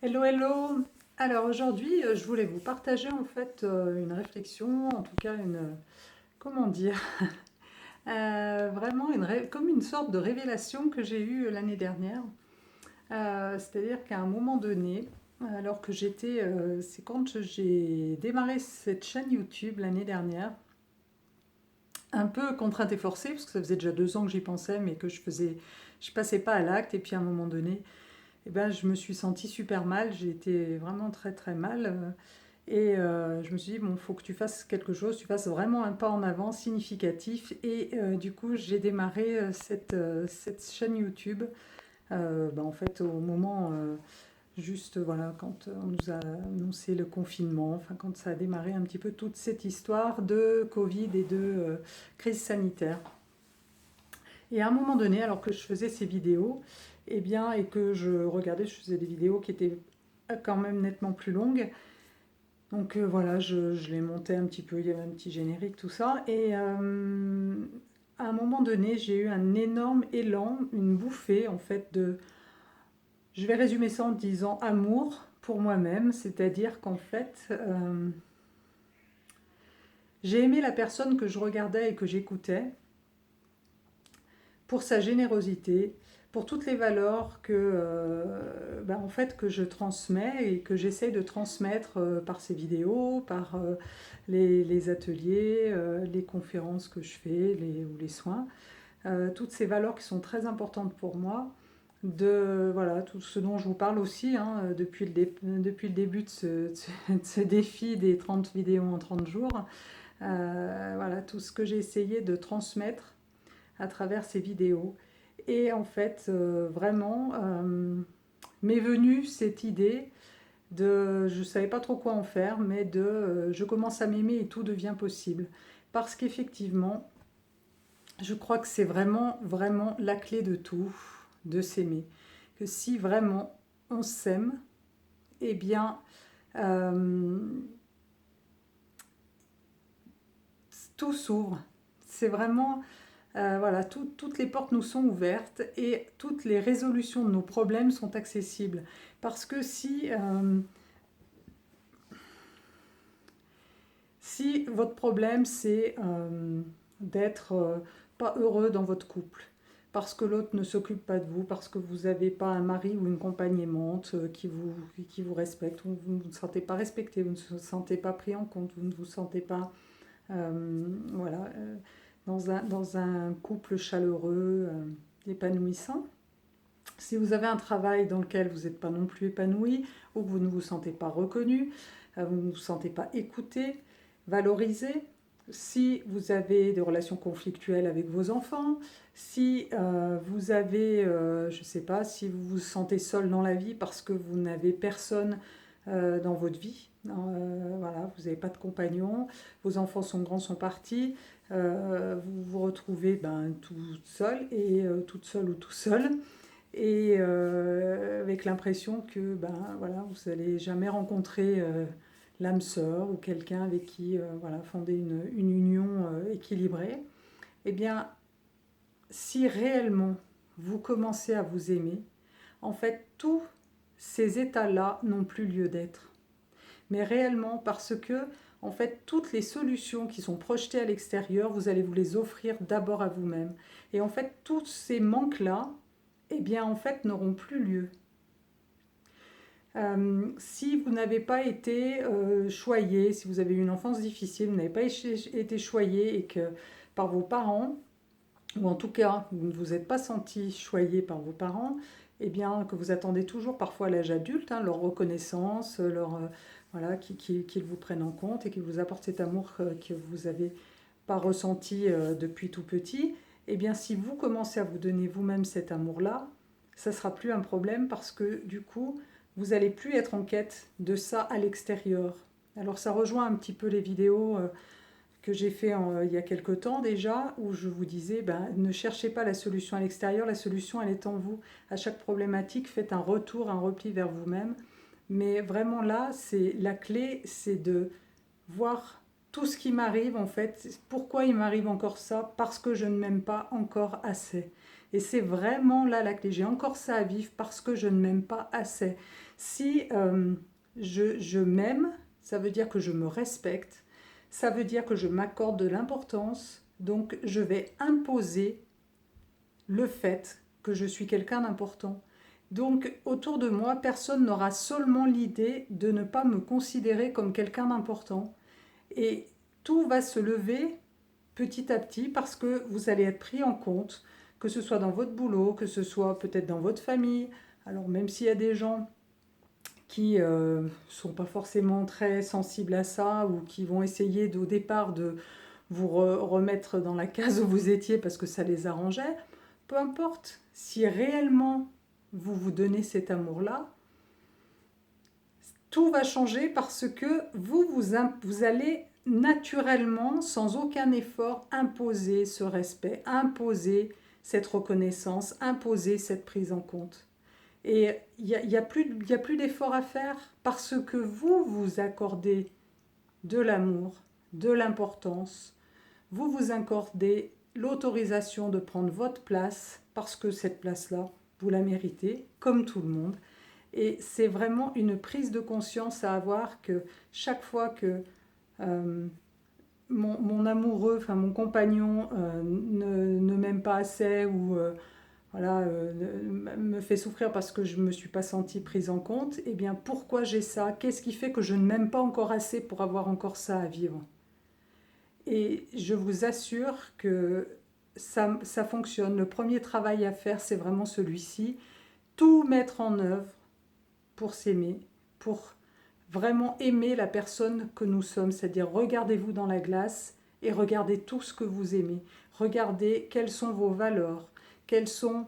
Hello, hello! Alors aujourd'hui, je voulais vous partager en fait une réflexion, en tout cas comment dire, vraiment comme une sorte de révélation que j'ai eue l'année dernière. C'est-à-dire qu'à un moment donné, alors que c'est quand j'ai démarré cette chaîne YouTube l'année dernière, un peu contrainte et forcée, parce que ça faisait déjà 2 ans que j'y pensais, mais je passais pas à l'acte, et puis à un moment donné, eh ben, je me suis sentie super mal, j'ai été vraiment très très mal. Je me suis dit, bon, il faut que tu fasses quelque chose, tu fasses vraiment un pas en avant significatif. Du coup, j'ai démarré cette chaîne YouTube. En fait, au moment, juste voilà, quand on nous a annoncé le confinement, enfin, quand ça a démarré un petit peu toute cette histoire de Covid et de crise sanitaire. Et à un moment donné, alors que je faisais ces vidéos, eh bien, et que je faisais des vidéos qui étaient quand même nettement plus longues. Donc voilà, je l'ai monté un petit peu, il y avait un petit générique, tout ça. À un moment donné, j'ai eu un énorme élan, une bouffée en fait je vais résumer ça en disant amour pour moi-même, c'est-à-dire qu'en fait, j'ai aimé la personne que je regardais et que j'écoutais pour sa générosité, pour toutes les valeurs en fait, que je transmets et que j'essaie de transmettre par ces vidéos, par les ateliers, les conférences que je fais ou les soins. Toutes ces valeurs qui sont très importantes pour moi, voilà, tout ce dont je vous parle aussi depuis le début de ce défi des 30 vidéos en 30 jours. Voilà, tout ce que j'ai essayé de transmettre à travers ces vidéos. Et en fait, vraiment, m'est venue cette idée je ne savais pas trop quoi en faire, mais je commence à m'aimer et tout devient possible. Parce qu'effectivement, je crois que c'est vraiment, vraiment la clé de tout, de s'aimer. Que si vraiment on s'aime, eh bien, euh, tout s'ouvre. C'est vraiment, voilà, toutes les portes nous sont ouvertes et toutes les résolutions de nos problèmes sont accessibles. Parce que si votre problème c'est d'être pas heureux dans votre couple, parce que l'autre ne s'occupe pas de vous, parce que vous n'avez pas un mari ou une compagne aimante qui vous respecte, vous ne vous sentez pas respecté, vous ne vous sentez pas pris en compte, vous ne vous sentez pas voilà, dans un couple chaleureux, épanouissant. Si vous avez un travail dans lequel vous n'êtes pas non plus épanoui, ou que vous ne vous sentez pas reconnu, vous ne vous sentez pas écouté, valorisé, si vous avez des relations conflictuelles avec vos enfants, si vous avez, je ne sais pas, si vous vous sentez seul dans la vie parce que vous n'avez personne dans votre vie, voilà, vous n'avez pas de compagnon, vos enfants sont grands, sont partis, vous vous retrouvez tout seul et toute seule ou tout seul, et avec l'impression que voilà, vous n'allez jamais rencontrer l'âme sœur ou quelqu'un avec qui voilà, fonder une union équilibrée. Eh bien, si réellement vous commencez à vous aimer, en fait, tous ces états-là n'ont plus lieu d'être. Mais réellement parce que, en fait, toutes les solutions qui sont projetées à l'extérieur, vous allez vous les offrir d'abord à vous-même. Et en fait, tous ces manques-là, eh bien, en fait, n'auront plus lieu. Si vous n'avez pas été choyé, si vous avez eu une enfance difficile, vous n'avez pas été choyé et que par vos parents, ou en tout cas vous ne vous êtes pas senti choyé par vos parents, et bien que vous attendez toujours parfois à l'âge adulte, leur reconnaissance, voilà, qu'ils vous prennent en compte et qu'ils vous apportent cet amour que vous n'avez pas ressenti depuis tout petit, et bien si vous commencez à vous donner vous-même cet amour-là, ça ne sera plus un problème parce que du coup, vous n'allez plus être en quête de ça à l'extérieur. Alors ça rejoint un petit peu les vidéos que j'ai fait il y a quelque temps déjà, où je vous disais, ne cherchez pas la solution à l'extérieur, la solution elle est en vous. À chaque problématique, faites un retour, un repli vers vous-même. Mais vraiment là, c'est la clé, c'est de voir tout ce qui m'arrive en fait. Pourquoi il m'arrive encore ça? Parce que je ne m'aime pas encore assez. Et c'est vraiment là la clé. J'ai encore ça à vivre parce que je ne m'aime pas assez. Si je m'aime, ça veut dire que je me respecte, ça veut dire que je m'accorde de l'importance, donc je vais imposer le fait que je suis quelqu'un d'important. Donc autour de moi, personne n'aura seulement l'idée de ne pas me considérer comme quelqu'un d'important. Et tout va se lever petit à petit parce que vous allez être pris en compte, que ce soit dans votre boulot, que ce soit peut-être dans votre famille. Alors même s'il y a des gens qui ne sont pas forcément très sensibles à ça ou qui vont essayer au départ de vous remettre dans la case où vous étiez parce que ça les arrangeait, peu importe, si réellement vous vous donnez cet amour-là, tout va changer parce que vous allez naturellement, sans aucun effort, imposer ce respect, imposer cette reconnaissance, imposer cette prise en compte. Et il n'y a plus d'effort à faire parce que vous vous accordez de l'amour, de l'importance, vous vous accordez l'autorisation de prendre votre place parce que cette place-là, vous la méritez, comme tout le monde. Et c'est vraiment une prise de conscience à avoir que chaque fois que euh, mon amoureux, enfin mon compagnon ne m'aime pas assez ou voilà, me fait souffrir parce que je ne me suis pas sentie prise en compte, eh bien pourquoi j'ai ça? Qu'est-ce qui fait que je ne m'aime pas encore assez pour avoir encore ça à vivre? Et je vous assure que ça fonctionne. Le premier travail à faire, c'est vraiment celui-ci. Tout mettre en œuvre pour s'aimer, pour vraiment aimer la personne que nous sommes. C'est-à-dire, regardez-vous dans la glace et regardez tout ce que vous aimez. Regardez quelles sont vos valeurs, quelles sont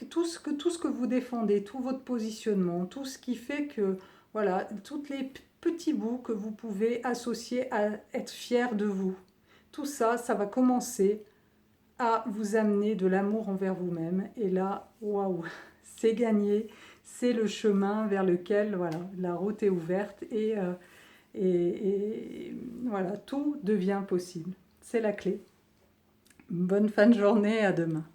tout ce que vous défendez, tout votre positionnement, tout ce qui fait que, voilà, tous les petits bouts que vous pouvez associer à être fier de vous. Tout ça, ça va commencer à vous amener de l'amour envers vous-même. Et là, waouh, c'est gagné, c'est le chemin vers lequel, voilà, la route est ouverte et voilà, tout devient possible. C'est la clé. Bonne fin de journée, à demain.